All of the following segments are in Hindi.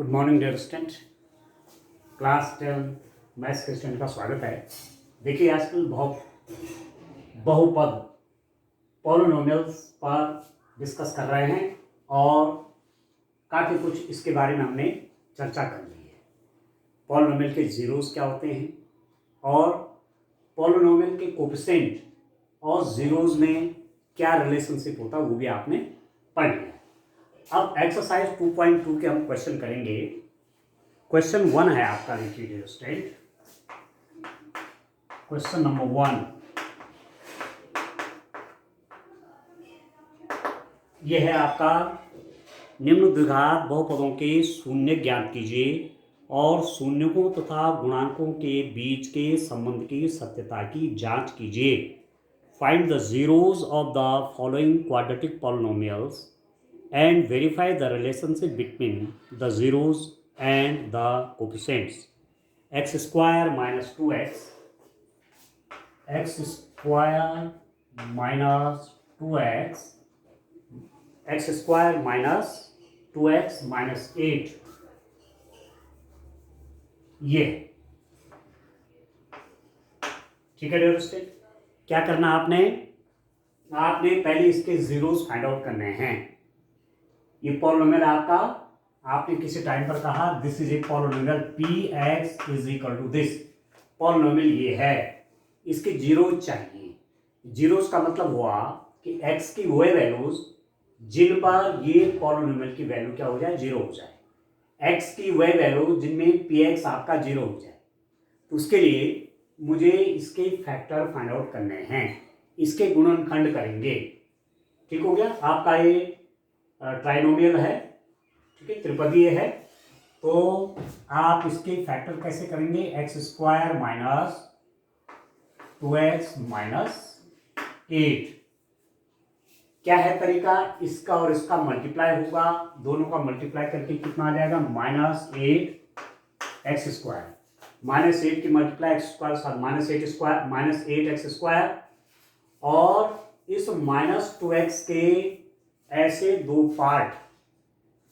Good morning dear student. Class 10 maths के स्टूडेंट का स्वागत है। देखिए आजकल बहुपद पॉलिनोमियल्स पर डिस्कस कर रहे हैं और काफ़ी कुछ इसके बारे में हमने चर्चा कर ली है। पॉलिनोमियल के जीरोस क्या होते हैं और पॉलिनोमियल के कोफिशिएंट और जीरोस में क्या रिलेशनशिप होता है वो भी आपने पढ़ लिया। अब एक्सरसाइज 2.2 के हम क्वेश्चन करेंगे। क्वेश्चन 1 है आपका, देखिए डियर स्टूडेंट, क्वेश्चन नंबर 1 ये है आपका, निम्न द्विघात बहुपदों के शून्य ज्ञात कीजिए और शून्यकों तथा गुणांकों के बीच के संबंध की सत्यता की जांच कीजिए। Find the zeros of the following quadratic polynomials and verify the relationship between the zeros and the coefficients. X square minus 2x, x square minus 2x, x square minus 2x minus 8, ये ठीक है डियर स्टूडेंट। क्या करना आपने पहले इसके जीरोस फाइंड आउट करने हैं। ये पॉलिनोमियल आपका, आपने किसी टाइम पर कहा this is a polynomial px is equal to this. Polynomial ये है, इसके जीरोस चाहिए। जीरोस का मतलब हुआ कि x की वो वैल्यूज जिन पर ये पॉलिनोमियल की वैल्यू क्या हो जाए, जीरो हो जाए। x की वह वैल्यू जिनमें px आपका जीरो हो जाए। तो उसके लिए मुझे इसके फैक्टर फाइंड आउट करने हैं, इसके गुणनखंड करेंगे। ठीक हो गया। आपका ये ट्राइनोमियल है, ठीक है, त्रिपदीय है। तो आप इसके फैक्टर कैसे करेंगे, x square minus 2x minus 8। क्या है तरीका, इसका और इसका मल्टीप्लाई होगा, दोनों का मल्टीप्लाई करके कितना आ जाएगा, माइनस 8 एक्स स्क्वायर। माइनस 8 की multiply x square minus 8 square minus 8 x square. और इस माइनस 2x के ऐसे दो पार्ट,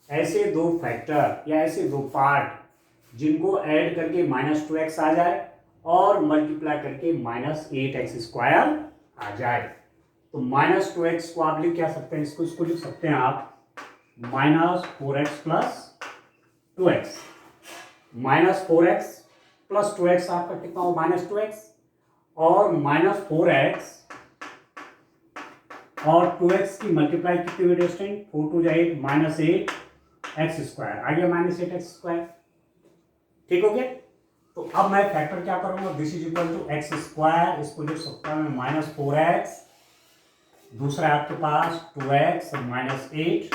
ऐसे दो फैक्टर या ऐसे दो पार्ट जिनको ऐड करके माइनस 2x आ जाए और मल्टीप्लाई करके माइनस 8x स्क्वायर आ जाए। तो माइनस 2x को आप लिख क्या सकते हैं, इसको लिख सकते हैं आप minus 4x plus 2x। Minus 4x plus 2x आपका कितना हो, माइनस 2x, और माइनस 4x और 2x की मल्टीप्लाई कितनी हुई distant, 4 to 8 minus 8 x square आ गया, माइनस 8 एक्स स्क्वायर। ठीक हो गया। तो अब मैं फैक्टर क्या करूंगा, this is equal to x square, इसको लिख सकता हूं माइनस 4x, दूसरा आपके पास 2x माइनस 8,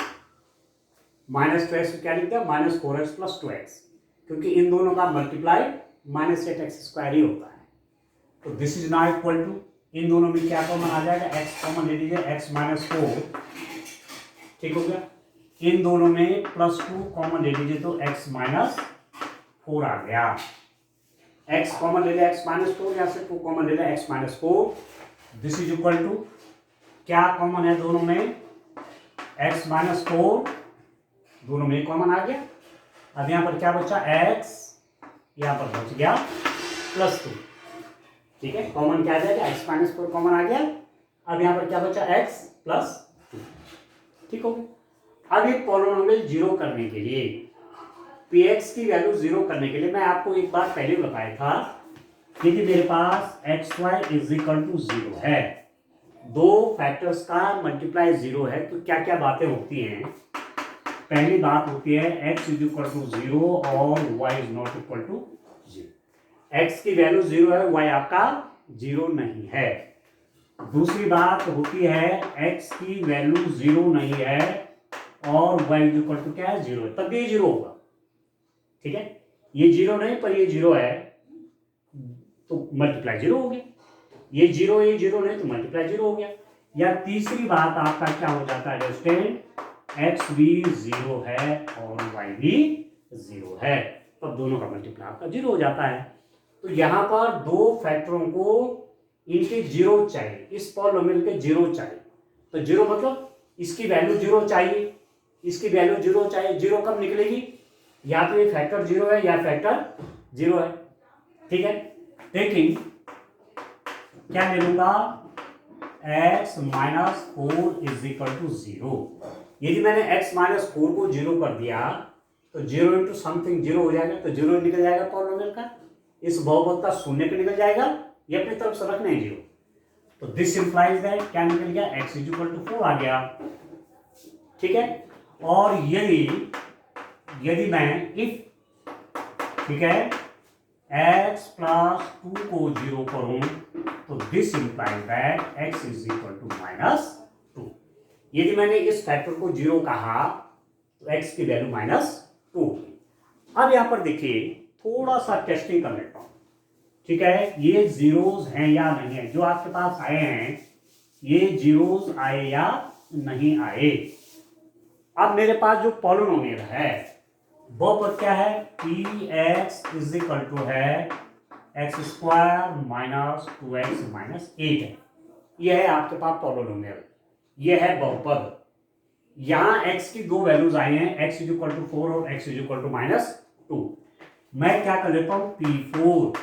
माइनस 2x को क्या लिखते हैं, माइनस 4x प्लस 2x, क्योंकि इन दोनों का मल्टीप्लाई माइनस 8 एक्स स्क्वायर ही होता है। तो this is not equal to, इन दोनों में क्या कॉमन आ जाएगा, x कॉमन ले लीजिए, x माइनस 4, ठीक हो गया। इन दोनों में प्लस 2 कॉमन ले लीजिए तो x माइनस 4 आ गया। x कॉमन ले लिया, x माइनस 4, या से 2 कॉमन ले लिया, x minus 4। This is equal to, क्या कॉमन है दोनों में, x माइनस 4, दोनों में कॉमन आ गया। अब यहां पर क्या बचा, x, यहां पर बच गया प्लस 2, ठीक है। कॉमन क्या आ जाएगा, x माइनस 4 कॉमन आ गया। अब यहां पर क्या बचा, x प्लस 2, ठीक हो गया। अब ये पॉलिनोमियल जीरो करने के लिए, px की वैल्यू जीरो करने के लिए, मैं आपको एक बार पहले बताया था कि मेरे पास xy इज इक्वल टू 0 है, दो फैक्टर्स का मल्टीप्लाई 0 है। तो क्या क्या बातें होती हैं, पहली बात होती है x इज इक्वल टू 0 और y is not equal to 0। x की वैल्यू 0 है, y आपका 0 नहीं है। दूसरी बात होती है x की वैल्यू 0 नहीं है और y इक्वल टू क्या है, 0 है, तब ये 0 होगा, ठीक है। ये 0 नहीं पर ये 0 है तो मल्टीप्लाई 0 हो गया। ये 0 नहीं तो मल्टीप्लाई 0 हो गया। या तीसरी बात आपका क्या हो जाता है स्टूडेंट, x भी 0 है और y भी 0 है, तब दोनों का मल्टीप्लाई आपका 0 हो जाता है। तो यहां पर दो फैक्टरों को इनके 0 चाहिए, इस पॉलिनोमियल के 0 चाहिए। तो 0 मतलब इसकी वैल्यू 0 चाहिए, इसकी वैल्यू 0 चाहिए। 0 कब निकलेगी, या तो ये फैक्टर 0 है या फैक्टर 0 है, ठीक है। लेकिन क्या ले लूंगा, x minus 4 is equal to 0। यदि मैंने x माइनस 4 को 0 कर दिया तो 0 इंटू समथिंग 0 हो जाएगा, तो 0 निकल जाएगा पॉलिनोमियल का, इस बहुपद का शून्य का निकल जाएगा, ये अपनी तरफ से रखना है 0। तो दिस इंप्लाइज दैट क्या निकल गया, x इज इक्वल टू 4 आ गया, ठीक है। और यदि मैं इफ, ठीक है, x प्लस 2 को 0 करूं तो this implies that x is equal to minus 2। यदि मैंने इस फैक्टर को 0 कहा तो x की वैल्यू माइनस 2। अब यहां पर देखिए थोड़ा सा टेस्टिंग कर लेता हूं, ठीक है। ये जीरोस हैं या नहीं है, जो आपके पास आए हैं ये जीरोस आए या नहीं आए। अब मेरे पास जो पॉलिनोमियल है वो पर क्या है, p x is equal to है x square minus 2x minus 8 है। यह है आपके पास पॉलिनोमियल, यह है बहुपद। यहां x की दो वैल्यूज आई हैं, x इज इक्वल टू 4 और x is equal to minus 2। मैं क्या कर लेता हूं, P4।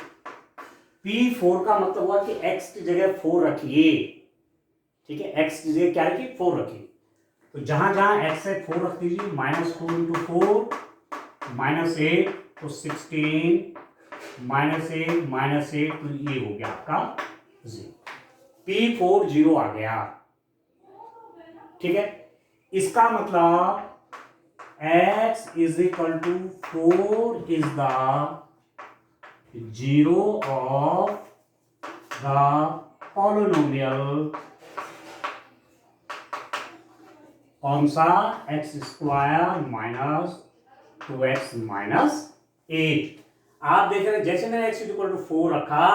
P4 का मतलब हुआ कि x की जगह 4 रखिए, ठीक है, x की जगह क्या रखिए, 4 रखिए। तो जहां जहां x है 4 रख दीजिए, माइनस 2 इंटू 4 माइनस 8 तो 16 माइनस 8 माइनस 8 तो ये हो गया आपका 0। P4 0 आ गया, ठीक है। इसका मतलब x is equal to 4 is the zero of the polynomial, कौन सा, x square minus 2x minus 8। आप देख रहे हैं जैसे मैंने x इक्वल टू 4 रखा,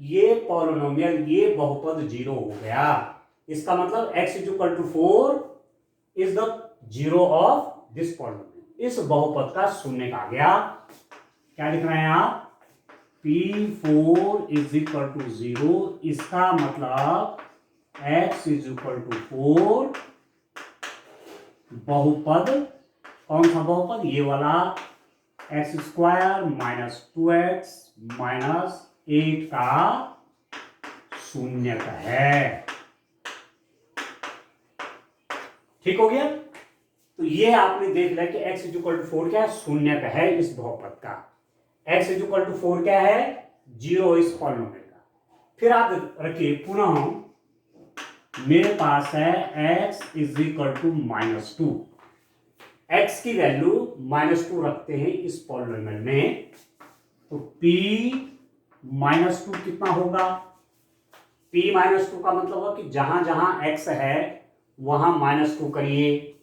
ये पॉलिनोमियल, ये बहुपद 0 हो गया। इसका मतलब x equal to 4 is the zero of this polynomial, इस बहुपद का शून्य आ गया। क्या लिख रहे हैं आप, P4 इज इक्वल टू 0, इसका मतलब x इज इक्वल टू 4 बहुपद, कौन सा बहुपद, ये वाला, x square minus 2x minus 8 का शून्य है, ठीक हो गया। तो ये आपने देख लिया कि x इज इक्वल टू 4 क्या है, शून्य है इस बहुपद का, x इज इक्वल टू 4 क्या है, 0 इस पॉलिनोमियल का। फिर आप रखिए पुनः, मेरे पास है x is equal to minus 2, x की वैल्यू माइनस 2 रखते हैं इस पॉलिनोमियल में, तो p माइनस 2 कितना होगा, p माइनस 2 का मतलब होगा कि जहां जहां x है वहां माइनस 2 करिए,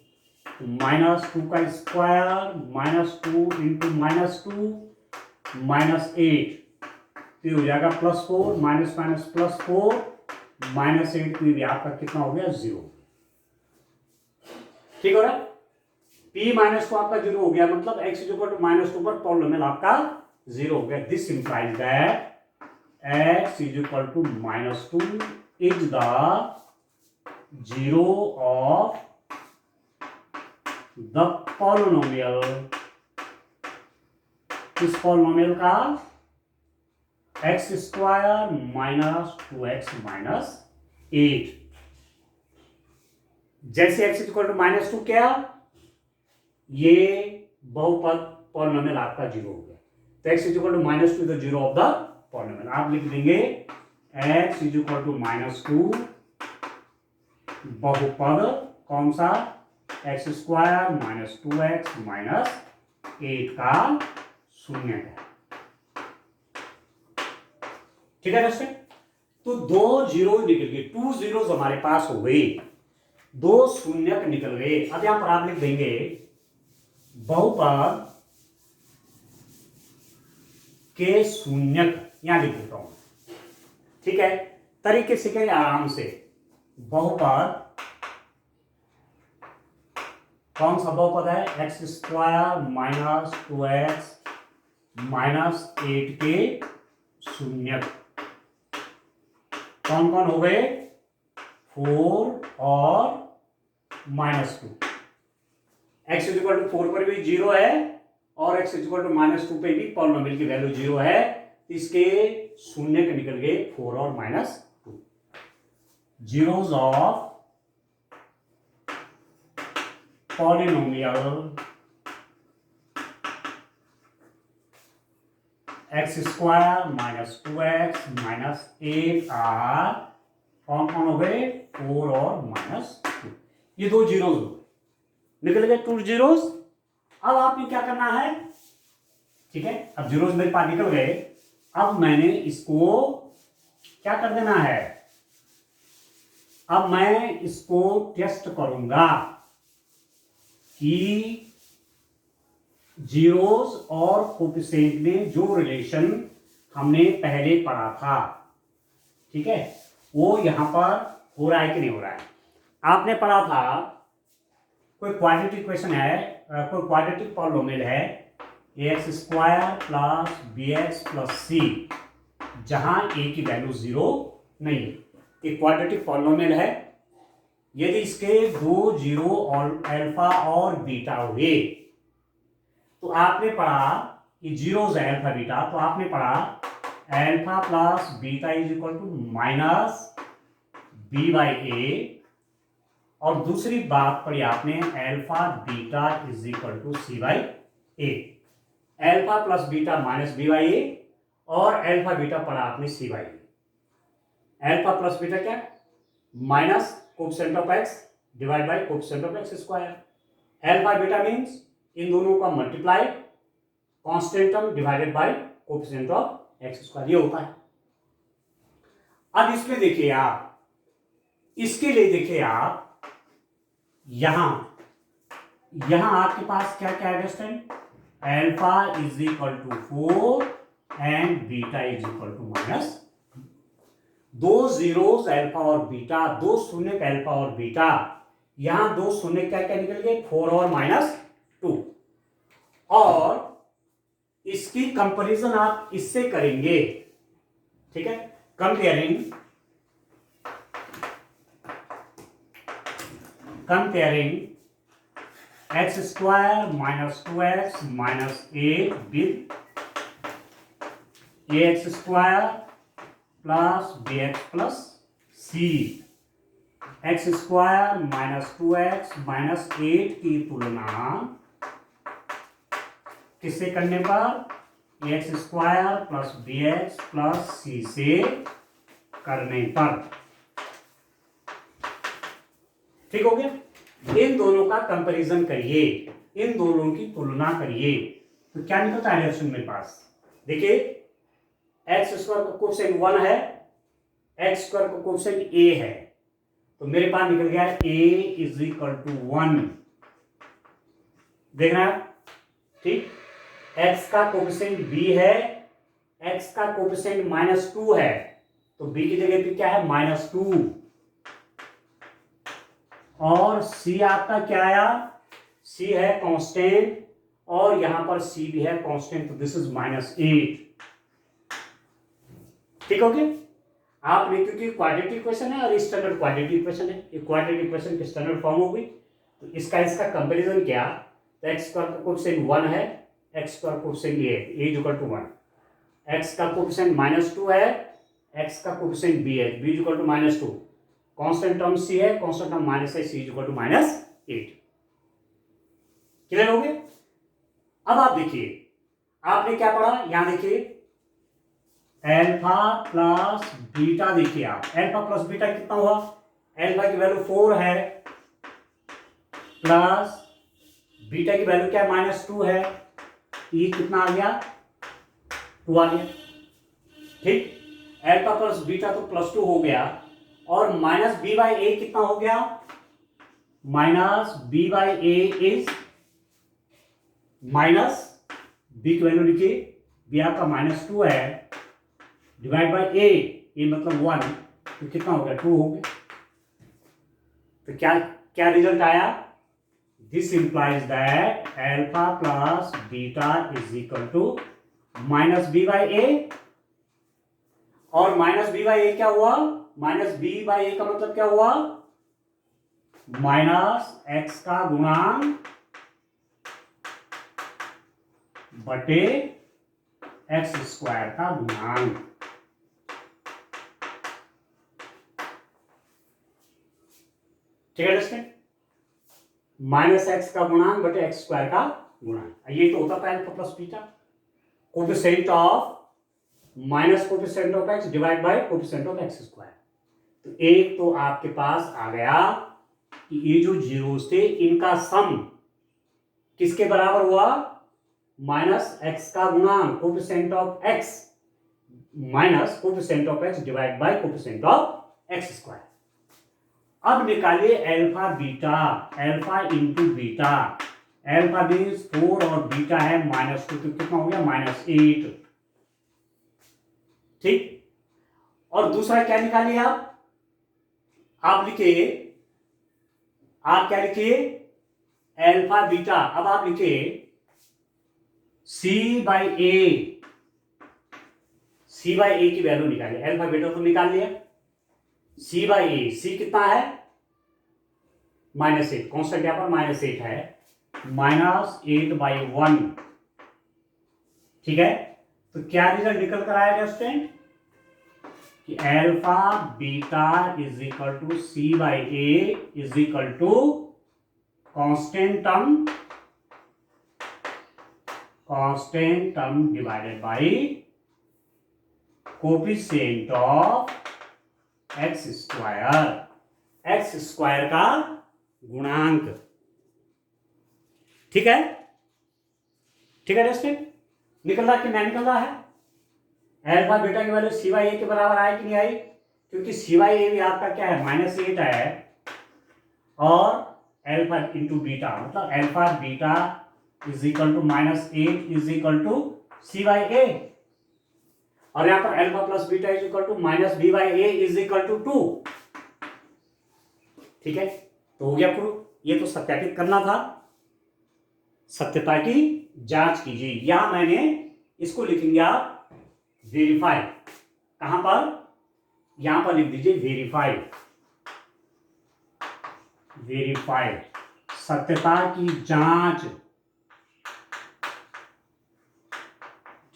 माइनस 2 का square minus 2 into minus 2 minus 8 तो हो जाएगा plus 4 minus minus plus 4 minus 8 तो भी आपका कितना हो गया, 0, ठीक हो रहा है। p माइनस 2 आपका 0 हो गया, मतलब x is equal to minus 2 पर पॉलिनोमियल आपका 0 हो गया। This implies that x is equal to minus 2 is the zero of the polynomial, इस पॉलिनोमियल का x square minus 2x minus 8। जैसे x इक्वल टू माइनस 2 क्या, ये बहुपद पॉलिनोमियल आपका 0 हो गया, तो x equal to minus 2 the zero of the polynomial. आप लिख देंगे x is equal to minus 2 बहुपद कौन सा, x square minus 2x minus 8 का शून्य है, ठीक है दोस्तों। तो दो जीरो निकल गए, 2 zeros हमारे पास हो गए, 2 शून्यक निकल गए। अब यहां पर आप लिख देंगे बहुपद के शून्यक, यहां लिख देता हूं, ठीक है, तरीके से करें आराम से। बहुपद कौन सा बहुपद है, x square minus 2x minus 8 के शून्यक कौन कौन हो गए, 4 और माइनस 2। एक्स इक्वल टू 4 पर भी 0 है और x इक्वल टू -2 पे भी पॉलिनोमियल की वैल्यू 0 है, इसके शून्य के निकल गए 4 और -2। Zeros of polynomial x square -2x -8 are कौन कौन हो गए, 4 और -2। ये दो जीरोस निकल गए, 2 जीरोस। अब आपने क्या करना है, ठीक है, अब जीरोस मेरे पास निकल गए। अब मैंने इसको क्या कर देना है, अब मैं इसको टेस्ट करूंगा कि जीरोस और कोफिशिएंट में जो रिलेशन हमने पहले पढ़ा था, ठीक है, वो यहां पर हो रहा है कि नहीं हो रहा है। आपने पढ़ा था कोई क्वाड्रेटिक इक्वेशन है, कोई क्वाड्रेटिक पॉलिनोमियल है ax square plus bx plus c, जहां a की वैल्यू 0 नहीं है, एक क्वाड्रेटिक पॉलिनोमियल है। यदि इसके दो जीरो और अल्फा और बीटा हुए तो आपने पढ़ा कि जीरोस है अल्फा बीटा, तो आपने पढ़ा alpha plus beta is equal to minus b by a, और दूसरी बात पढ़ी आपने alpha beta is equal to c by a. Alpha plus beta minus b by a और अल्फा बीटा पढ़ा आपने c by a. Alpha plus beta क्या, minus coefficient of x divide by coefficient of x square. Alpha beta means इन दोनों का multiply constant term divided by coefficient of x square, ये होता है। अब इसमें देखिए आप, इसके लिए देखिए आप, यहां आपके पास क्या क्या है student, alpha is equal to 4 and beta is equal to minus. दो जीरोस अल्फा और बीटा, दो शून्य अल्फा और बीटा, यहां दो शून्य क्या क्या निकल गए, 4 और -2। और इसकी कंपैरिजन आप इससे करेंगे, ठीक है, comparing x square -2x -8 with ax square plus bx plus c। x square -2x -8 की तुलना किससे करने पर, x square plus bx plus c से करने पर, ठीक हो गया। इन दोनों का कंपैरिजन करिए, इन दोनों की तुलना करिए, तो क्या निकलता है रिएक्शन मेरे पास, देखिए एक्स स्क्वायर का कोएफिशिएंट 1 है, एक्स स्क्वायर का कोएफिशिएंट a है, तो मेरे पास निकल गया a इज इक्वल टू 1। देख रहे हैं आप, ठीक, x का कोएफिशिएंट b है, x का कोएफिशिएंट -2 है, तो b की जगह पे क्या है, -2। और c आपका क्या आया, c है कांस्टेंट, और यहां पर c भी है कांस्टेंट, तो दिस इज -8। ठीक हो गया। आपने, क्योंकि क्वाड्रेटिक इक्वेशन है और स्टैंडर्ड क्वाड्रेटिक इक्वेशन है, ये क्वाड्रेटिक इक्वेशन की स्टैंडर्ड फॉर्म हो गई, तो इसका कंपैरिजन किया, तो x का कोएफिशिएंट 1 है, x का coefficient a is equal to 1, x का कोएफिशिएंट -2 है, x का कोएफिशिएंट b है, b is equal to -2, constant term c है, कांस्टेंट टर्म माइनस है, c is equal to -8। Clear हो गया। अब आप देखिए, आपने क्या पढ़ा, यहां देखिए अल्फा प्लस बीटा, देखिए आप अल्फा प्लस बीटा कितना हुआ, अल्फा की वैल्यू 4 है, प्लस बीटा की वैल्यू क्या है, -2 है, ये कितना आ गया, 2 आ गया, ठीक। अल्फा प्लस बीटा तो +2 हो गया, और -b/a कितना हो गया, -b/a इज माइनस b की वैल्यू लिखिए, b आपका -2 है, डिवाइड बाय a, ये मतलब 1, तो कितना हो गया, 2 हो गया। तो क्या क्या रिजल्ट आया, this implies that alpha plus beta is equal to -b/a, और -b/a क्या हुआ, -b/a का मतलब क्या हुआ, -x का गुणांक बटे एक्स स्क्वायर का गुणांक। ठीक है दोस्तों, माइनस एक्स का गुणांक बटे एक्स स्क्वायर का गुणांक। ये तो होता था alpha plus beta, coefficient of minus coefficient of x divide bye coefficient of x square. तो एक तो आपके पास आ गया कि ये जो जीरोस थे इनका सम किसके बराबर हुआ, माइनस एक्स का गुणांक coefficient of x minus coefficient of x divide bye coefficient of x square. अब निकालिए alpha beta, alpha into beta, alpha means 4 और बीटा है -2, तो कितना हो गया -8। ठीक, और दूसरा क्या निकालिए आप लिखिए, आप क्या लिखिए, अल्फा बीटा। अब आप लिखिए सी बाई ए, सी बाई ए की वैल्यू निकालिए। अल्फा बीटा तो निकाल लिया, सी बाई ए, सी कितना है -8, कॉन्स्टेंट यहां पर -8 है, -8/1। ठीक है, तो क्या रिजल्ट निकल कर आएगा स्टूडेंट कि alpha beta is equal to c by a is equal to constant term divided by coefficient of x square का गुणांक। ठीक है, ठीक है दोस्तों, निकल रहा कि नहीं निकल रहा है। अल्फा बीटा की वैल्यू सी बाई ए के बराबर आई कि नहीं आई, क्योंकि सी बाई ए भी आपका क्या है -8 है, और अल्फा इंटू बीटा मतलब alpha beta is equal to -8 is equal to c by a, और यहां पर alpha plus beta is equal to -b by a is equal to 2। ठीक है, तो हो गया प्रूफ। ये तो सत्यापित करना था, सत्यता की जांच कीजिए। यहां मैंने इसको लिखेंगे आप वेरीफाई, कहां पर, यहां पर लिख दीजिए वेरीफाई, वेरीफाई सत्यता की जांच।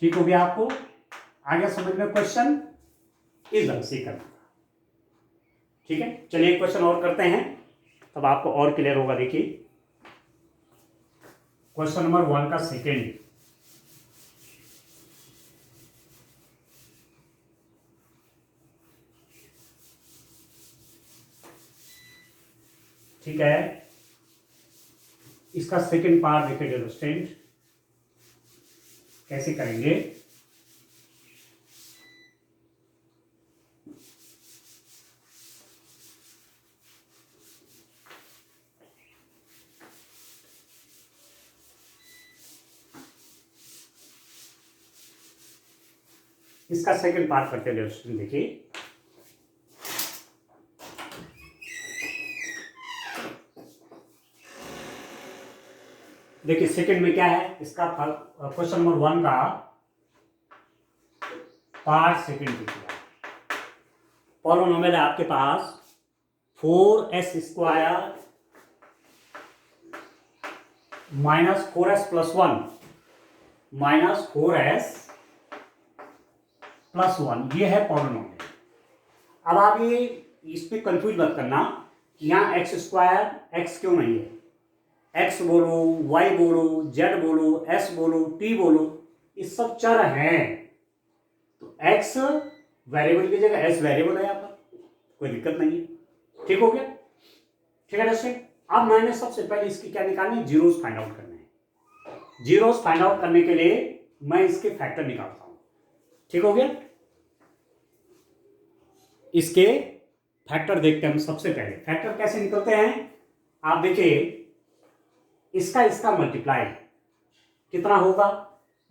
ठीक हो गया, आपको आगे समझ में क्वेश्चन इस ढंग से करना। ठीक है, चलिए क्वेश्चन और करते हैं, तब आपको और क्लियर होगा। देखिए क्वेश्चन नंबर 1 का सेकेंड, ठीक है, इसका सेकेंड पार्ट देखिए स्टूडेंट, कैसे करेंगे। इसका सेकंड पार्ट करते हैं स्टूडेंट, देखिए देखिए सेकंड में क्या है, इसका क्वेश्चन नंबर 1 का पार्ट सेकंड किया। पॉलिनोमियल है आपके पास 4s स्क्वायर -4s + 1 -4s + 1, ये है पॉलिनोमियल। अब आप ये इस पे कंफ्यूज मत करना कि यहाँ एक्स स्क्वायर एक्स क्यों नहीं है, एक्स बोलो, वाई बोलो, जेड बोलो, एस बोलो, टी बोलो, ये सब चर हैं। तो एक्स वेरिएबल की जगह एस वेरिएबल है, यहाँ पर कोई दिक्कत नहीं है। ठीक हो गया, ठीक है दोस्तों। अब मैंने सबसे पहले इसकी क्या निकालनी है, जीरोस फाइंड आउट करने हैं। जीरोस फाइंड आउट करने के लिए मैं इसके फैक्टर निकालता हूं। ठीक हो गया, इसके फैक्टर देखते हैं हम। सबसे पहले फैक्टर कैसे निकलते हैं, आप देखिए इसका मल्टीप्लाई कितना होगा,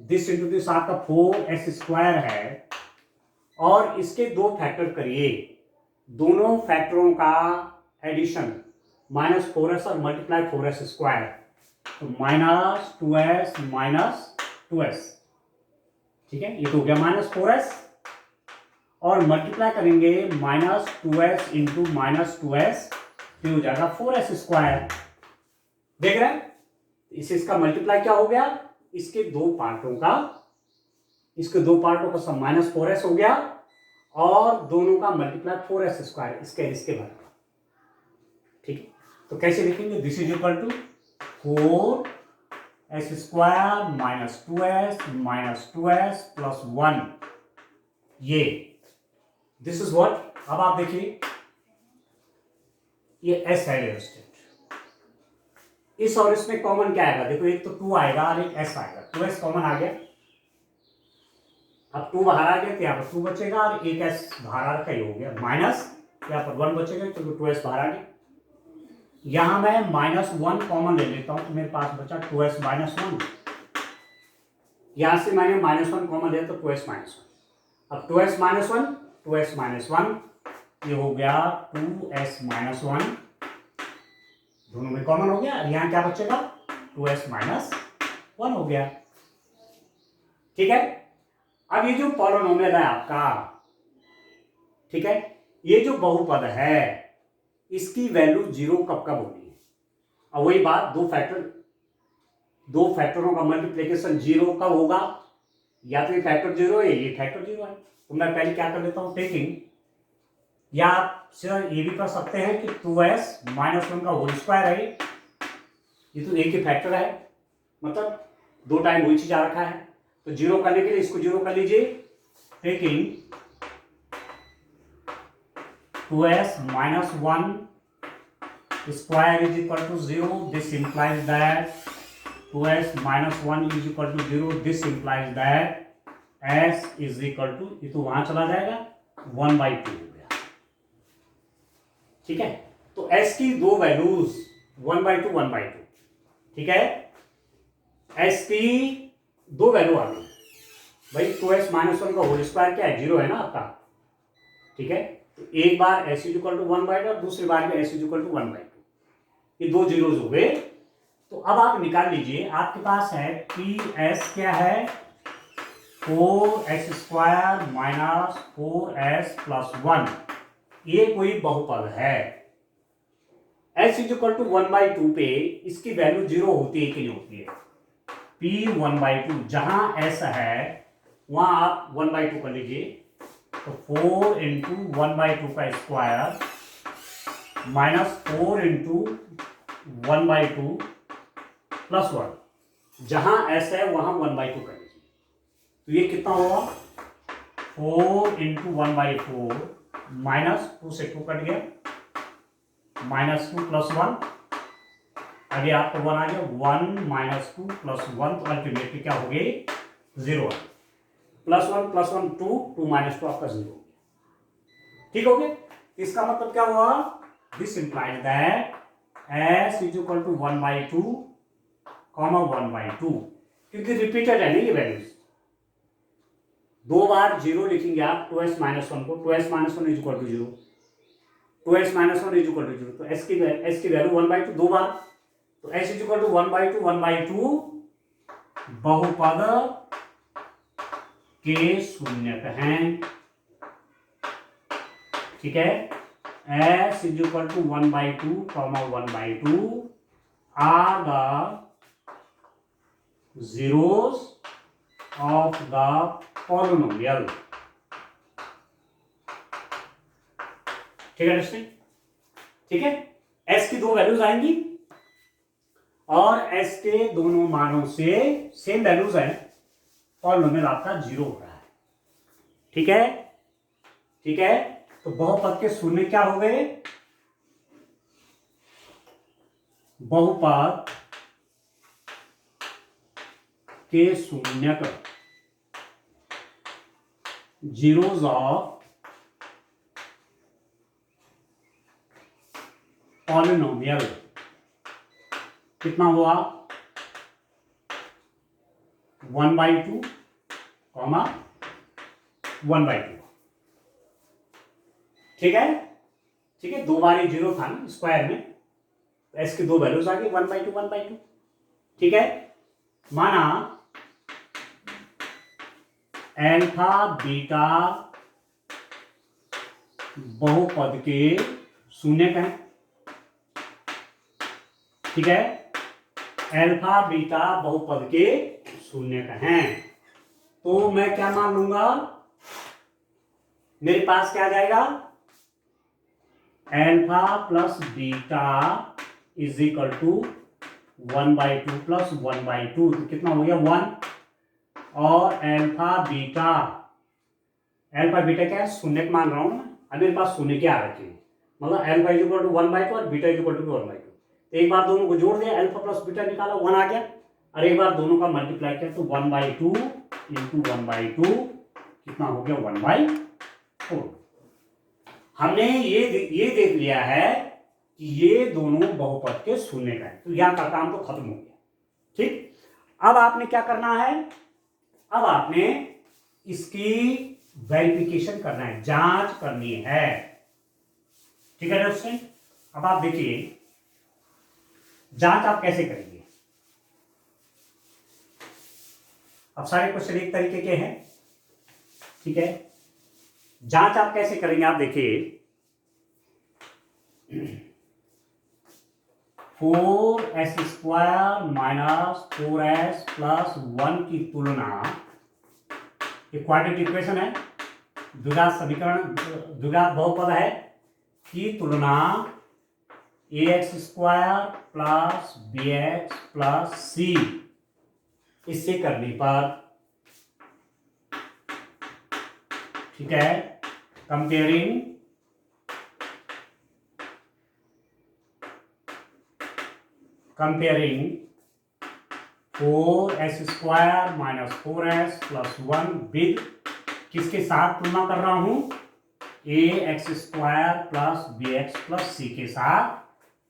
दिस इंटू दिस आपका 4s स्क्वायर है, और इसके दो फैक्टर करिए, दोनों फैक्टरों का एडिशन -4s और मल्टीप्लाई 4s स्क्वायर, तो -2s -2s। ठीक है, ये तो हो गया -4s, और मल्टीप्लाई करेंगे -2s इंटू -2s, तो हो जाएगा 4s स्क्वायर। देख रहे हैं, इसका मल्टीप्लाई क्या हो गया इसके दो पार्टों का सम -4s हो गया और दोनों का मल्टीप्लाई 4s स्क्वायर इसके बराबर। ठीक है, तो कैसे लिखेंगे? This is equal to 4s square -2s plus 1, ये दिस इज व्हाट। अब आप देखिए ये एस है रियोस्टेट, इस और इसमें कॉमन क्या आएगा? देखो एक तो 2 आएगा और एक s आएगा, 2s कॉमन आ गया। अब 2 बाहर आ गया तो यहाँ पर 2 बचेगा और एक s बाहर का ही हो गया, माइनस यहाँ पर 1 बचेगा क्योंकि 2s बाहर आ गया। यहां मैं -1 कॉमन ले लेता हूं तो मेरे पास बचा 2s -1। यहां से मैंने -1 कॉमन लिया तो 2s -1। अब 2s -1 ये हो गया 2s -1, दोनों में कॉमन हो गया। और यहां क्या बचेगा? 2s -1 हो गया। ठीक है, अब ये जो पॉलिनोमियल है आपका, ठीक है, ये जो बहुपद है इसकी वैल्यू 0 कब कब होनी है? और वही बात, दो फैक्टरों का मल्टीप्लिकेशन 0 कब होगा? या तो ये फैक्टर 0 है, ये फैक्टर 0 है। तो मैं पहले क्या कर लेता हूं, टेकिंग, या आप ये भी कर सकते हैं कि 2s -1 का होल स्क्वायर है, ये तो एक ही फैक्टर है, मतलब 2 टाइम वही चीज आ रखा है। तो 0 करने के लिए इसको 0 कर लीजिए, taking 2s -1 square is equal to 0. This implies that 2s -1 is equal to 0. This implies that s is equal to, ये तो वहां चला जाएगा, 1/2 हो गया। ठीक है, तो s की दो वैल्यूज 1/2, ठीक है, s की दो वैल्यू आ गई भाई। 2s -1 का होल स्क्वायर क्या है? 0 है ना आपका। ठीक है, तो एक बार s इक्वल टू 1/2 और दूसरी बार में s इक्वल टू 1/2, ये दो जीरोज हो गए। तो अब आप निकाल लीजिए, आपके पास है PS क्या है? 4s स्क्वायर -4s प्लस 1, ये कोई बहुपद है। s इक्वल टू 1/2 पे इसकी वैल्यू 0 होती है कि नहीं होती है? P 1/2, जहां s है वहां आप 1/2 कर लीजिए, तो 4 इंटू 1/2 का स्क्वायर -4 इंटू 1/2 प्लस 1, जहां s है वहां 1/2 कर लीजिए, तो ये कितना होगा? 4 इंटू 1/4 -2 से 2 कट गया, -2 प्लस 1, आगे आपको 1 आ गया, 1 -2 प्लस 1, तो अल्टीमेटली क्या हो गई? 0। +1 + 1 2, 2 - 2 आपका 0। ठीक हो गया, इसका मतलब क्या हुआ? This implies that s is equal to 1/2, 1/2, क्योंकि रिपीटेड है ना ये वैल्यूज, दो बार 0 लिखेंगे आप 2s -1 को, 2s -1 is equal to 0, 2s -1 is equal to 0, तो s की वैल्यू 1/2 दो बार, तो s इज इक्वल टू 1/2 बहुपद के शून्यक हैं। ठीक है, s is equal to 1/2, 1/2 are the zeros of the polynomial। ठीक है दोस्तों, ठीक है, s की दो वैल्यूज आएंगी और s के दोनों मानों से सेम वैल्यूज हैं, पॉलिनोमियल आपका 0 हो रहा है। ठीक है, ठीक है, तो बहुपद के शून्य क्या हो गए? बहुपद के शून्यक, जीरोज ऑफ पॉलिनोमियल, कितना हुआ? 1/2, 1/2। ठीक है, ठीक है, दो बार ही 0 था ना स्क्वायर में, s की दो वैल्यूज आ गई 1/2, 1/2। ठीक है, माना अल्फा बीटा बहुपद के शून्यक हैं। ठीक है, अल्फा बीटा बहुपद के शून्य का है, तो मैं क्या मान लूंगा, मेरे पास क्या आ जाएगा, alpha plus beta is equal to 1/2 plus 1/2, तो कितना हो गया 1, और अल्फा बीटा क्या है, शून्य मान रहा हूं मैं, अब मेरे पास शून्य क्या आ रखे हैं, मतलब अल्फा इज इक्वल टू 1/2 और बीटा इज इक्वल टू 1/2। तो एक बार दोनों को जोड़ दिया, अल्फा प्लस बीटा निकाला, 1 आ गया, और एक बार दोनों का मल्टीप्लाई किया तो 1/2 इंटू 1/2 कितना हो गया 1/4। हमने ये देख लिया है कि ये दोनों बहुपद के शून्य का है, तो यहां का काम तो खत्म हो गया। ठीक, अब आपने क्या करना है, अब आपने इसकी वेरिफिकेशन करना है, जांच करनी है। ठीक है दोस्तों, अब आप देखिए जांच आप कैसे करेंगे। अब सारे क्वेश्चन एक तरीके के हैं, ठीक है, जांच आप कैसे करेंगे, आप देखिए 4s² माइनस 4s प्लस 1 की तुलना, ये क्वाड्रेटिक इक्वेशन है, द्विघात समीकरण, द्विघात बहुपद है, की तुलना ax² plus bx plus c इससे करने पर, ठीक है, comparing 4s² minus 4s plus 1 with किसके साथ तुलना कर रहा हूं, ax² plus bx plus c के साथ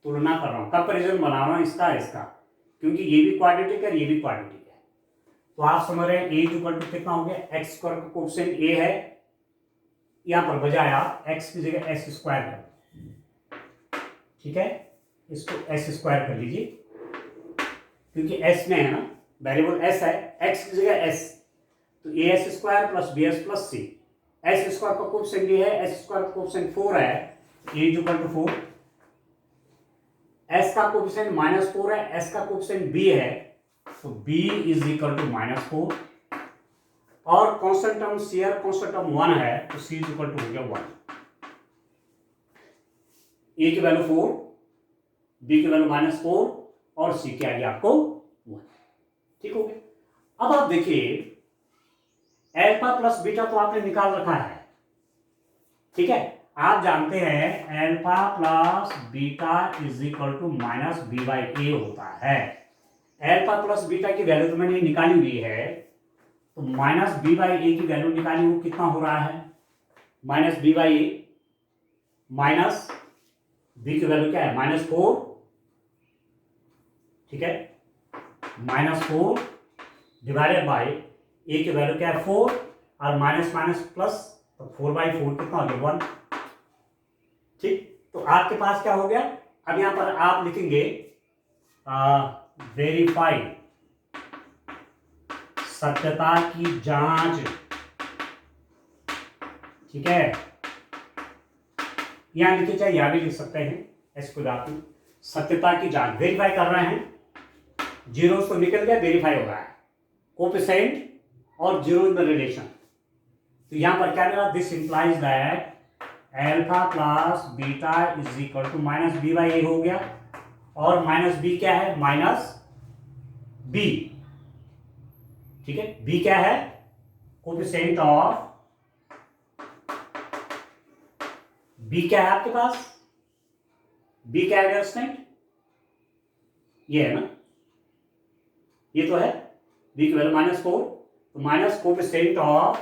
तुलना कर रहा हूं, कंपेरिजन बना रहा हूं इसका, क्योंकि ये भी क्वाड्रेटिक है, ये भी क्वाड्रेटिक है। तो आप समझ रहे हैं a इक्वल टू कितना हो गया, x स्क्वायर का कोएफिशिएंट a है, यहां पर बजाय आप x की जगह s स्क्वायर कर, ठीक है, इसको s स्क्वायर कर लीजिए, क्योंकि s में है ना, वेरिएबल s है, x की जगह s, तो as² plus bs plus c, s square का कोएफिशिएंट ये है, s स्क्वायर का कोएफिशिएंट 4 है, a इक्वल टू 4, s का कोएफिशिएंट -4 है, s का कोएफिशिएंट b है, तो b इज इक्वल टू -4, और constant term share constant term 1 है, तो c इज इक्वल टू हो गया 1, a की वैल्यू 4, b की वैल्यू -4 और c की आ गया आपको 1। ठीक हो गया। अब आप देखिए अल्फा प्लस बीटा तो आपने निकाल रखा है, ठीक है, आप जानते हैं alpha plus beta is equal to -b/a होता है। अल्फा प्लस बीटा की वैल्यू तो मैंने निकाली हुई है, तो -b/a की वैल्यू निकाली, वो कितना हो रहा है, -b/a माइनस b की वैल्यू क्या है -4, ठीक है, -4 डिवाइडेड बाय a की वैल्यू क्या है 4, और माइनस माइनस प्लस, तो 4/4 कितना हो गया 1। ठीक, तो आपके पास क्या हो गया, अब यहां पर आप लिखेंगे वेरीफाई, सत्यता की जांच, ठीक है, यहां लिखे चाहे यहां भी लिख सकते हैं, ऐसे कोई बात नहीं, सत्यता की जांच, वेरीफाई कर रहे हैं, जीरो तो निकल गया, वेरीफाई हो रहा है, कोएफिशिएंट और जीरो इन द रिलेशन, तो यहां पर क्या मिला, this implies that alpha plus beta is equal to -b/a हो गया, और -b क्या है, -b, ठीक है, b क्या है, कोएफिशिएंट ऑफ b क्या है आपके पास, b क्या है स्टूडेंट, ये है ना, ये तो है, b की वैल्यू -4, तो minus coefficient of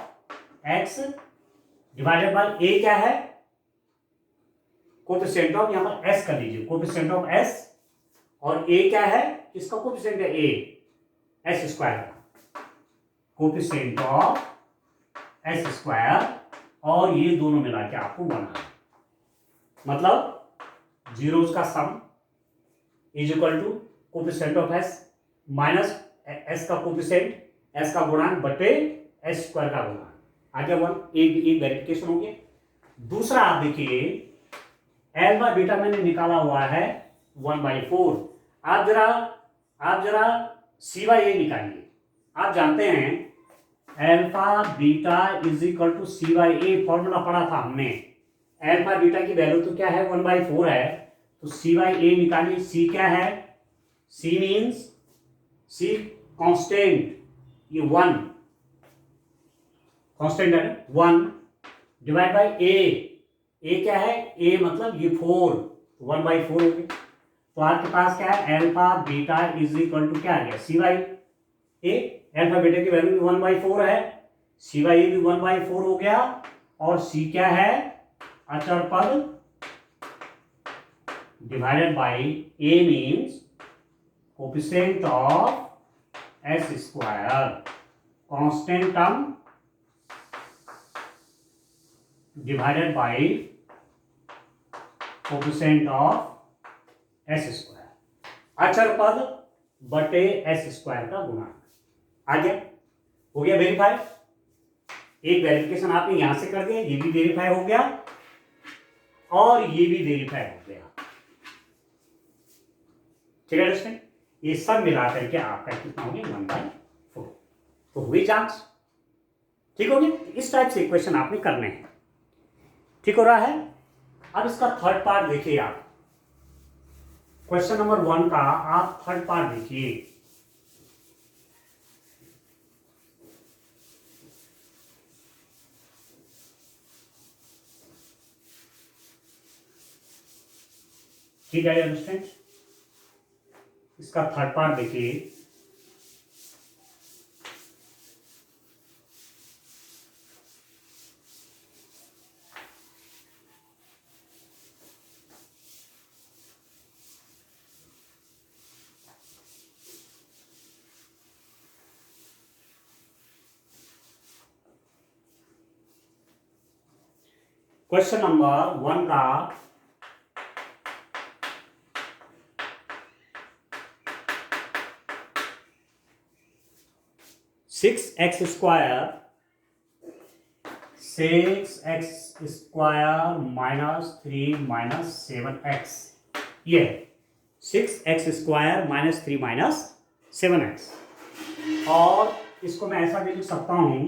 x divided by a क्या है, कोएफिशिएंट ऑफ, यहां पर s कर लीजिए, कोएफिशिएंट ऑफ s, और a क्या है, किसका कोएफिशिएंट है, a s स्क्वायर का कोएफिशिएंट ऑफ s स्क्वायर, और ये दोनों मिला के आपको 1 आ, मतलब जीरोस का sum is equal to coefficient of s minus s का कोएफिशिएंट, s का गुणांक बटे s स्क्वायर का गुणांक, आ गया 1, एक वेरिफिकेशन हो गया। दूसरा आप देखिए अल्फा बीटा मैंने निकाला हुआ है 1/4, आप जरा c/a निकालिए, आप जानते हैं alpha beta is equal to c by a, formula पढ़ा था हमने। अल्फा बीटा की वैल्यू तो क्या है 1/4 है, तो सी बाई ए निकालिए। सी क्या है, सी मीन्स सी कांस्टेंट, ये 1 कांस्टेंट है 1 डिवाइड बाई ए क्या है, ए मतलब ये 4, 1/4 हो गया। तो आपके पास क्या है alpha beta is equal to क्या आ गया c by a. Alpha beta की वैल्यू 1/4 है, सी बाई ए भी 1/4 हो गया। और सी क्या है अचर पद divided by A means coefficient of S square, constant term divided by coefficient of S square, अचर पद बटे एस स्क्वायर का गुणांक। आ गया, हो गया वेरीफाई। एक वेरिफिकेशन आपने यहां से कर दिया, ये भी वेरीफाई हो गया और ये भी वेरीफाई हो गया। ठीक है दोस्तों, ये सब मिला करके आपका कितना हो गया 1/4। तो हुई जांच, ठीक हो गया। इस टाइप से इक्वेशन आपने करने हैं, ठीक हो रहा है। अब इसका थर्ड पार्ट देखिए आप, क्वेश्चन नंबर 1 का आप थर्ड पार्ट देखिए। ठीक है अंडरस्टैंड, इसका थर्ड पार्ट देखिए। क्वेश्चन नंबर 1 का six x square minus 3 minus 7x, ये 6x square minus 3 minus 7x। और इसको मैं ऐसा भी लिख सकता हूं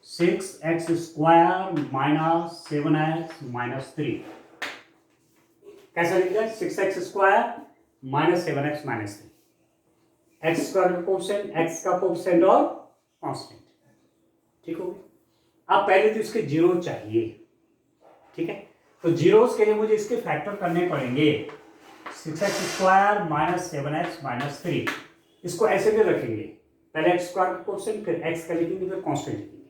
6x square minus 7x minus 3। कैसा लिख जाए 6x square minus 7x minus 3, x square का कोफिशिएंट, एक्स का कोफिशिएंट और कांस्टेंट, ठीक हो गया। अब पहले तो इसके जीरो चाहिए, ठीक है। तो जीरोस के लिए मुझे इसके फैक्टर करने पड़ेंगे। 6x square minus 7x minus 3, इसको ऐसे भी रखेंगे, पहले एक्स स्क्वायर का कोफिशिएंट, फिर एक्स का लिखेंगे, फिर कांस्टेंट लिखेंगे,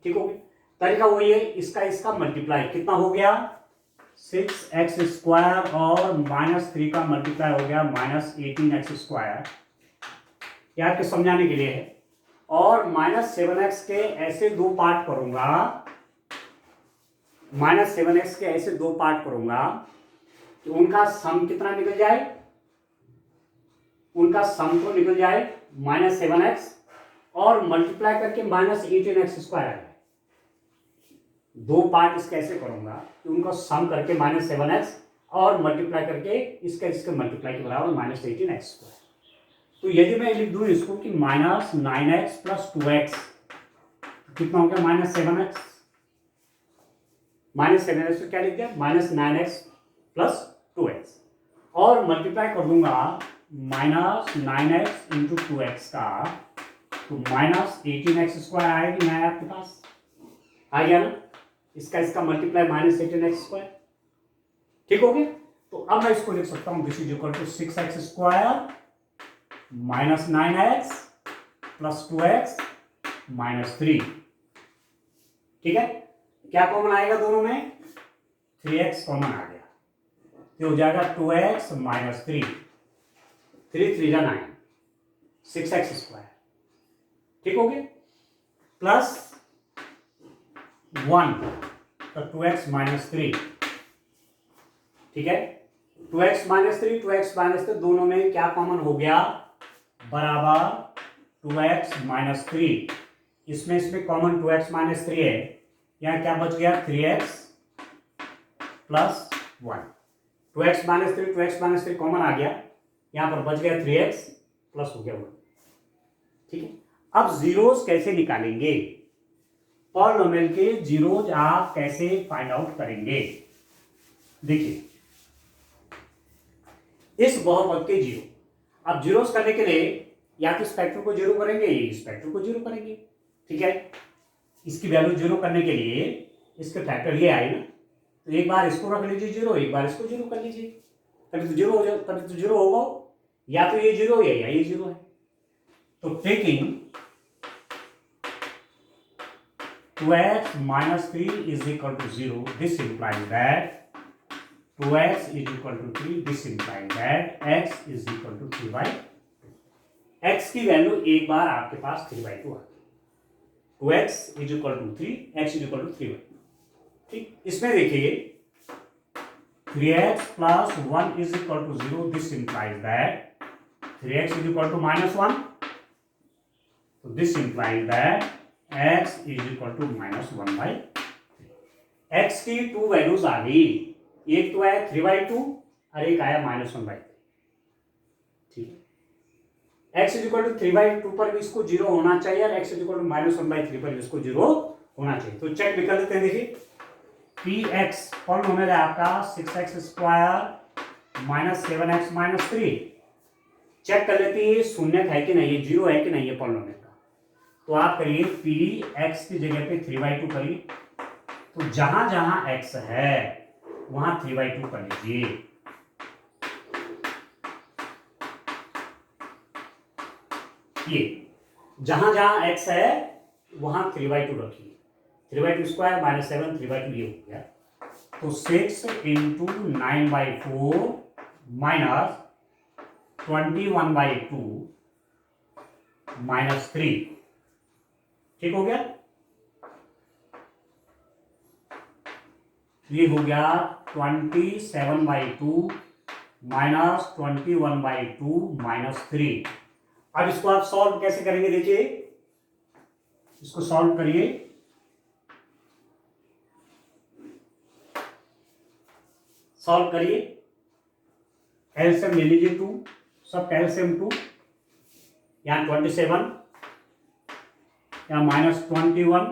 ठीक हो गया। तरीका वही है, इसका मल्टीप्लाई कितना हो गया 6x स्क्वायर और माइनस 3 का मल्टीप्लाई हो गया माइनस 18x स्क्वायर, ये आपके समझाने के लिए है। और माइनस 7x के ऐसे दो पार्ट करूंगा, माइनस 7x के ऐसे दो पार्ट करूंगा कि उनका सम कितना निकल जाए, उनका सम तो निकल जाए माइनस 7x और मल्टीप्लाई करके माइनस 18x स्क्वायर आ जाए। दो पार्ट इसके ऐसे करूंगा कि उनको सम करके माइनस 7x और मल्टीप्लाई करके इसके मल्टीप्लाई के बराबर माइनस 18x स्क्वायर। तो यदि मैं लिख दूं इसको कि माइनस 9x प्लस 2x, कितना हो गया माइनस 7x, माइनस 7x तो क्या लिख दिया माइनस 9x प्लस 2x, और मल्टीप्लाई कर दूंगा माइनस 9x इंटू 2x का, तो माइनस 18x स्क्वायर आएगा कि नहीं आपके पास, आ गया ना। इसका मल्टीप्लाई माइनस 18x स्क्वायर, ठीक हो गया। तो अब मैं इसको लिख सकता हूं this is equal to 6x square minus 9x plus 2x minus 3, ठीक है। क्या कॉमन आएगा दोनों में 3x कॉमन आ गया, तो हो जाएगा 2x माइनस 3, 3 3 9, 6x स्क्वायर, ठीक हो गया, प्लस 1 तो 2x माइनस 3, ठीक है। 2x माइनस 3 2x माइनस 3 दोनों में क्या कॉमन हो गया बराबर 2x माइनस 3, इसमें कॉमन 2x माइनस 3 है, यहाँ क्या बच गया 3x plus 1, 2x minus 3 common आ गया, यहाँ पर बच गया 3x प्लस हो गया 1, ठीक है। अब जीरोस कैसे निकालेंगे, पॉलिनोमियल के जीरोज आप कैसे फाइंड आउट करेंगे। देखिए इस बहुपद के जीरो, अब जीरोस करने के लिए या तो इस फैक्टर को जीरो करेंगे या इस फैक्टर को जीरो करेंगे। ठीक है, इसकी वैल्यू जीरो करने के लिए इसके फैक्टर ये आए ना, तो एक बार इसको रख लीजिए जीरो, एक बार इसको जीरो कर लीजिए, तभी तो जीरो हो जाए, तभी तो जीरो होगा। या तो ये जीरो है या ये जीरो है। तो taking 2x minus 3 is equal to 0, this implies that 2x is equal to 3, this implies that x is equal to 3 by 2। x की वैल्यू एक बार आपके पास 3 by 2 आ गई, 2x is equal to 3, x is equal to 3 by 2। ठीक, इसमें देखिए 3x plus 1 is equal to 0, this implies that 3x is equal to -1, so this implies that x is equal to -1 by 3। x की टू वैल्यूज आ गई, एक तो आया 3 by 2 और एक आया -1 by 3। ठीक है, x is equal to 3 by 2 पर भी इसको जीरो होना चाहिए और x is equal to -1 by 3 पर भी इसको जीरो होना चाहिए। तो चेक भी कर लेते हैं। देखिए px पॉलिनोमियल है आपका 6x square minus 7x minus 3। Check कर लेते हैं शून्य है कि नहीं, जीरो है कि नहीं है पॉलिनोमियल का। तो आप करिए पी एक्स की जगह पे 3 by 2 करिए, तो जहां जहां x है वहां 3 by 2 कर लीजिए। ये जहां जहां x है वहां 3 by 2 रखिए, 3 by 2 स्क्वायर -7 3 by 2 ये हो गया। तो 6 इंटू 9 by 4 माइनस 21 by 2 -3। ठीक हो गया, ये हो गया 27 by 2 माइनस 21 by 2 -3। अब इसको आप सॉल्व कैसे करेंगे, देखिए इसको सॉल्व करिए। सॉल्व करिए, एलसीएम ले लीजिए 2, सब एलसीएम 2, यहां 27 या -21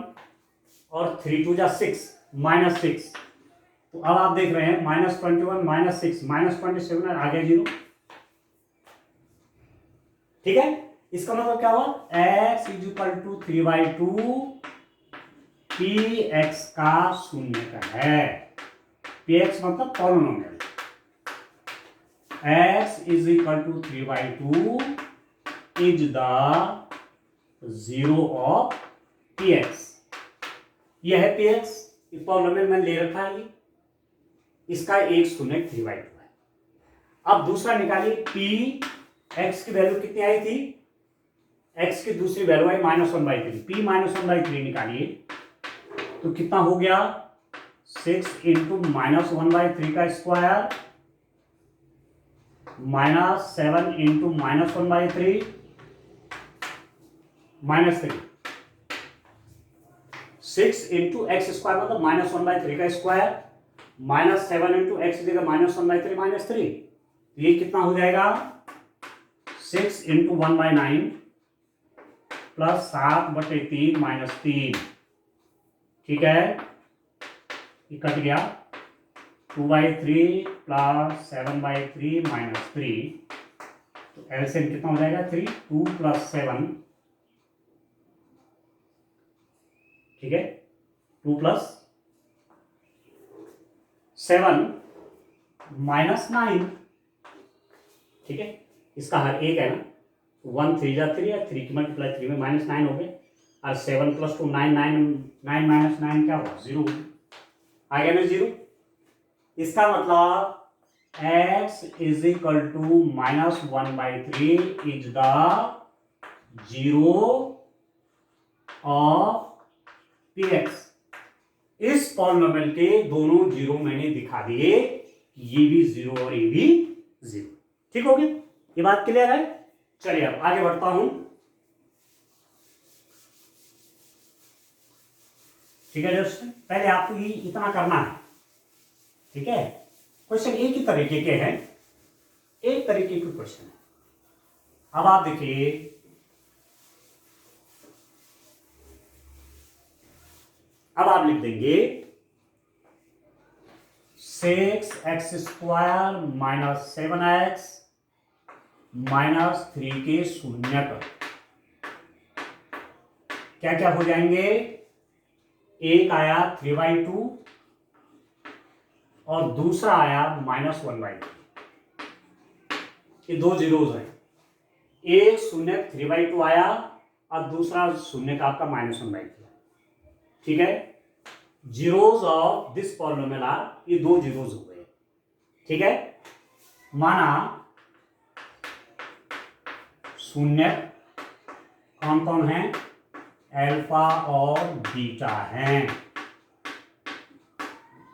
और 3 2 जा 6 -6। तो अब आप देख रहे हैं -21 -6 -27 और आगे 0। ठीक है, इसका मतलब क्या हुआ, x is equal to 3 by 2 p x का शून्य का है। पी एक्स मतलब polynomial, x is equal to 3 by 2 is the zero of p x. यह है पी एक्स, पॉलिनोमियल मैंने ले रखा है, इसका एक शून्य 3 by 2 है। अब दूसरा निकालिए, पी एक्स की वैल्यू कितनी आई थी, एक्स की दूसरी value I -1 by 3, P -1 by 3 निकालिए तो कितना हो गया 6 इंटू -1 by 3 का square -7 into -1 by 3 -3, 6 into x square मतलब -1 by 3 का स्क्वायर -7 इंटू एक्स देगा -1 by 3 -3। ये कितना हो जाएगा 6 इंटू 1 by 9 प्लस 7/3 -3। ठीक है, ये कट गया 2 by 3 प्लस 7 by 3 -3। तो एलसीएम कितना हो जाएगा 3, 2 प्लस 7, ठीक है 2 प्लस 7 -9। ठीक है, इसका हर एक है ना, 1 3 जा 3 है, 3 की मल्टीप्लाई 3 में -9 हो गए और 7 + 2 9 9 9 -9 क्या हुआ 0 आ गया ना 0। इसका मतलब x is equal to -1 by 3 is the zero of p x. इस पॉलिनोमियल के दोनों जीरो मैंने दिखा दिए, ये भी 0 और ये भी 0। ठीक हो गया, ये बात क्लियर है। चलिए अब आगे बढ़ता हूं। ठीक है दोस्तों, पहले आपको ये इतना करना है। ठीक है, क्वेश्चन एक ही तरीके के हैं, एक तरीके के क्वेश्चन है। अब आप देखिए लिख देंगे 6x² माइनस 7x माइनस 3 के शून्य पर क्या क्या हो जाएंगे, एक आया 3/2 और दूसरा आया -1/2। ये दो जीरोज हैं, एक शून्य 3/2 आया और दूसरा शून्य का आपका -1/2। ठीक है, zeros of this polynomial are, ये दो जीरोज हो गए। ठीक है, माना शून्य कौन कौन है, अल्फा और बीटा हैं।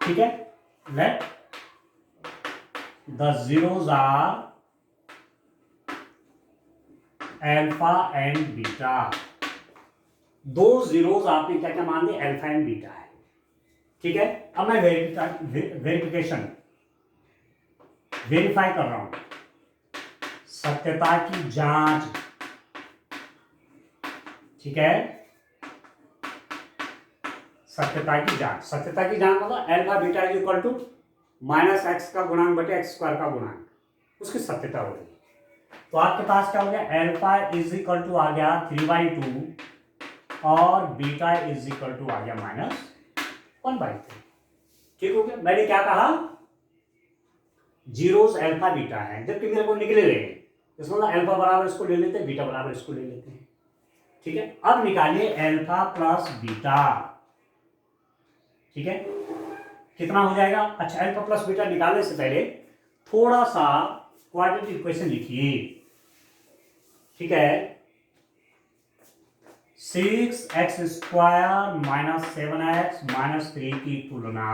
ठीक है, let the zeros are alpha and beta. दो जीरोज आपने क्या क्या मान दिए, अल्फा एंड बीटा है। ठीक है, अब मैं वेरीफाई कर रहा हूं, सत्यता की जांच। ठीक है, सत्यता की जांच मतलब alpha beta is equal to -x का गुणांक बटे x² का गुणांक, उसकी सत्यता हो गई। तो आपके पास क्या हो गया, अल्फा इज इक्वल टू आ गया 3/2 और बीटा इज इक्वल टू आ गया -1/3। ठीक हो गया। मैंने क्या कहा, जीरोस अल्फा बीटा है, जबकि मेरे को निकले रहे, इसमें अल्फा बराबर इसको ले लेते हैं, बीटा बराबर इसको ले लेते हैं। ठीक है, अब निकालिए अल्फा प्लस बीटा। ठीक है, कितना हो जाएगा। अच्छा, अल्फा प्लस बीटा निकालने से पहले थोड़ा सा क्वाड्रेटिक इक्वेशन लिखिए। ठीक है, 6x² माइनस 7x माइनस 3 की तुलना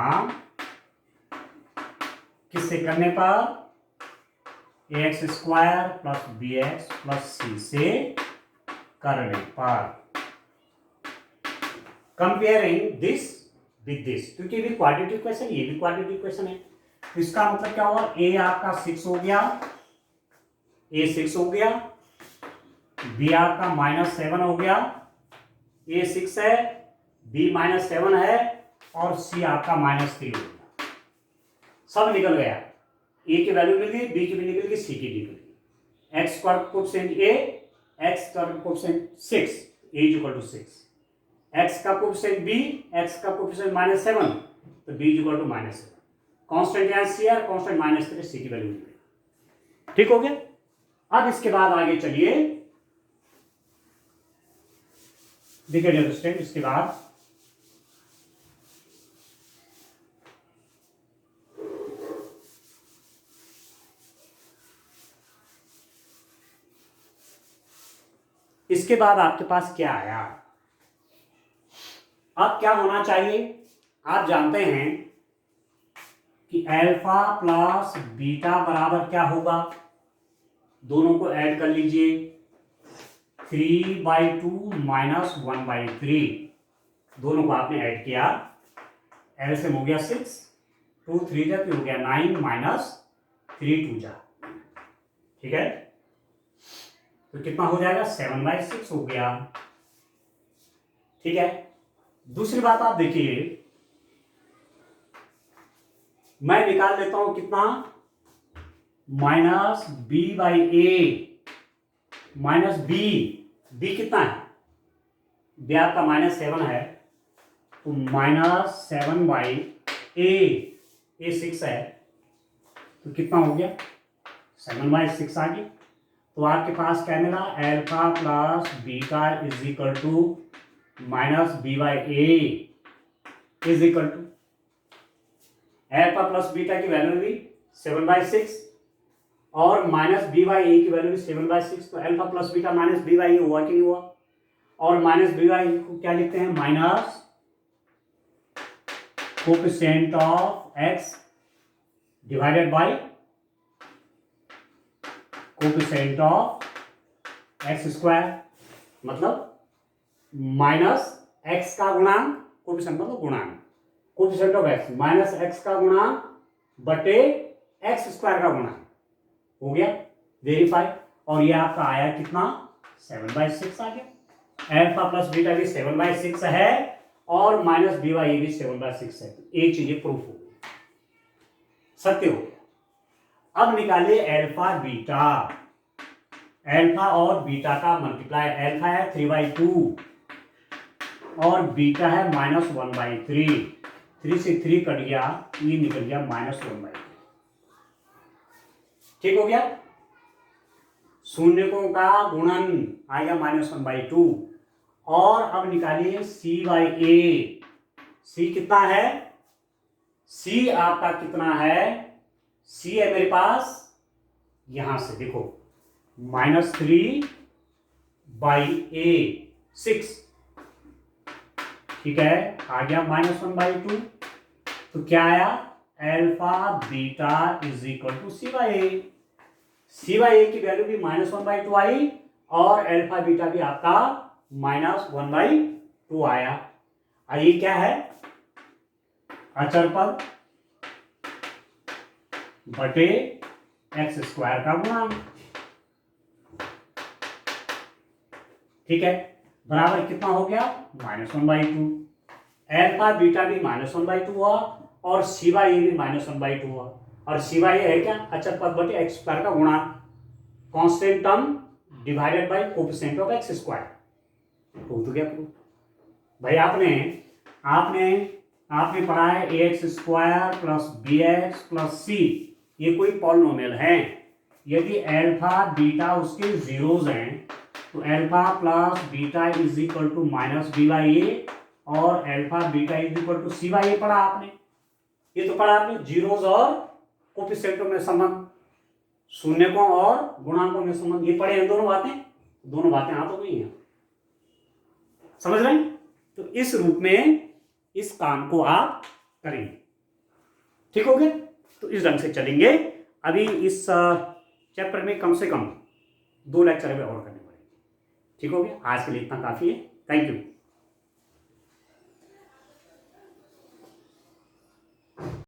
किससे करने पर, ax² plus bx plus c से करने पर, कंपेयरिंग दिस विद दिस, क्योंकि ये भी क्वाड्रेटिक इक्वेशन, ये भी क्वाड्रेटिक इक्वेशन है। तो इसका मतलब क्या हुआ, a आपका 6 हो गया, a 6 हो गया, b आपका -7 हो गया, a 6 है, b -7 है और c आपका -3 हो गया। सब निकल गया, a की वैल्यू मिल गई, b की भी निकल गई, c की निकल गई। x square coefficient a, x square coefficient 6, a is equal to 6, x का कोएफिशिएंट b, x का कोएफिशिएंट -7, तो b is equal to -7। Constant यहां c है, कांस्टेंट -3, c की वैल्यू मिल गई। ठीक हो गया। अब इसके बाद आगे चलिए, देखिए डियर स्टूडेंट, इसके बाद आपके पास क्या आया। अब क्या होना चाहिए, आप जानते हैं कि अल्फा प्लस बीटा बराबर क्या होगा, दोनों को ऐड कर लीजिए, 3/2 माइनस 1/3, दोनों को आपने ऐड किया, एलसीएम हो गया 6, 2 3 जा हो गया 9 माइनस 3 2 जा। ठीक है, तो कितना हो जाएगा, 7/6 हो गया। ठीक है, दूसरी बात आप देखिए, मैं निकाल लेता हूं कितना, -b/a माइनस b कितना है, b आपका -7 है, तो -7/a, a 6 है, तो कितना हो गया, 7/6 आ गया। तो आपके पास क्या मिला, alpha plus beta is equal to -b/a is equal to, alpha plus beta की वैल्यू भी 7/6 और -b/a की वैल्यू भी 7/6, तो अल्फा प्लस बीटा -b/a हुआ कि नहीं हुआ। और -b/a को क्या लिखते हैं, minus coefficient of x divided by coefficient of x², मतलब -x का गुणांक, कोएफिशिएंट मतलब गुणांक, कोएफिशिएंट ऑफ x -x का गुणांक बटे x² का गुणांक, हो गया वेरीफाई। और ये आपका आया कितना, 7/6 आ गया। अल्फा प्लस बीटा भी 7/6 है और माइनस बी बाई ए भी 7/6 है। तो एक चीज प्रूफ हो गई, सत्य हो गया। अब निकालिए अल्फा बीटा, अल्फा और बीटा का मल्टीप्लाई। अल्फा है 3/2 और बीटा है -1/3। 3 से 3 कट गया, ये निकल गया -1/3। ठीक हो गया। शून्यकों का गुणन आ गया -1/2। और अब निकालिए c/a। c कितना है? c आपका कितना है? c है मेरे पास, यहां से देखो -3/a 6। ठीक है, आ गया -1/2। तो क्या आया? Alpha beta is equal to c/a। c/a की वैल्यू भी -1/2 आई और अल्फा बीटा भी आपका -1/2 आया। और ये क्या है? अचर पद बटे x² का गुणांक। ठीक है, बराबर कितना हो गया? -1/2। अल्फा बीटा भी -1/2 हुआ और c/a भी -1/2 हुआ। और c/a है क्या? अचर पद बटे x² का गुणांक, constant term divided by coefficient of x²। तो क्या प्रूफ भाई? आपने पढ़ा है ax² plus bx plus c, ये कोई पॉलिनोमियल है। यदि अल्फा बीटा उसके जीरोज हैं तो alpha plus beta is equal to -b/a और alpha beta is equal to c/a पढ़ा आपने। ये तो पढ़ा आपने, जीरोज और कोएफिशिएंटों में संबंध, शून्यकों और गुणांकों में संबंध, ये पढ़े हैं दोनों बातें आ तो गई हैं। समझ रहे हैं? तो इस रूप में इस काम को आप करेंगे। ठीक हो गया? तो इस ढंग से चलेंगे। अभी इस चैप्टर में कम से कम 2 लेक्चर में और करने पड़ेंगे। ठीक हो गया? आज के लिए इतना काफी है। Thank you.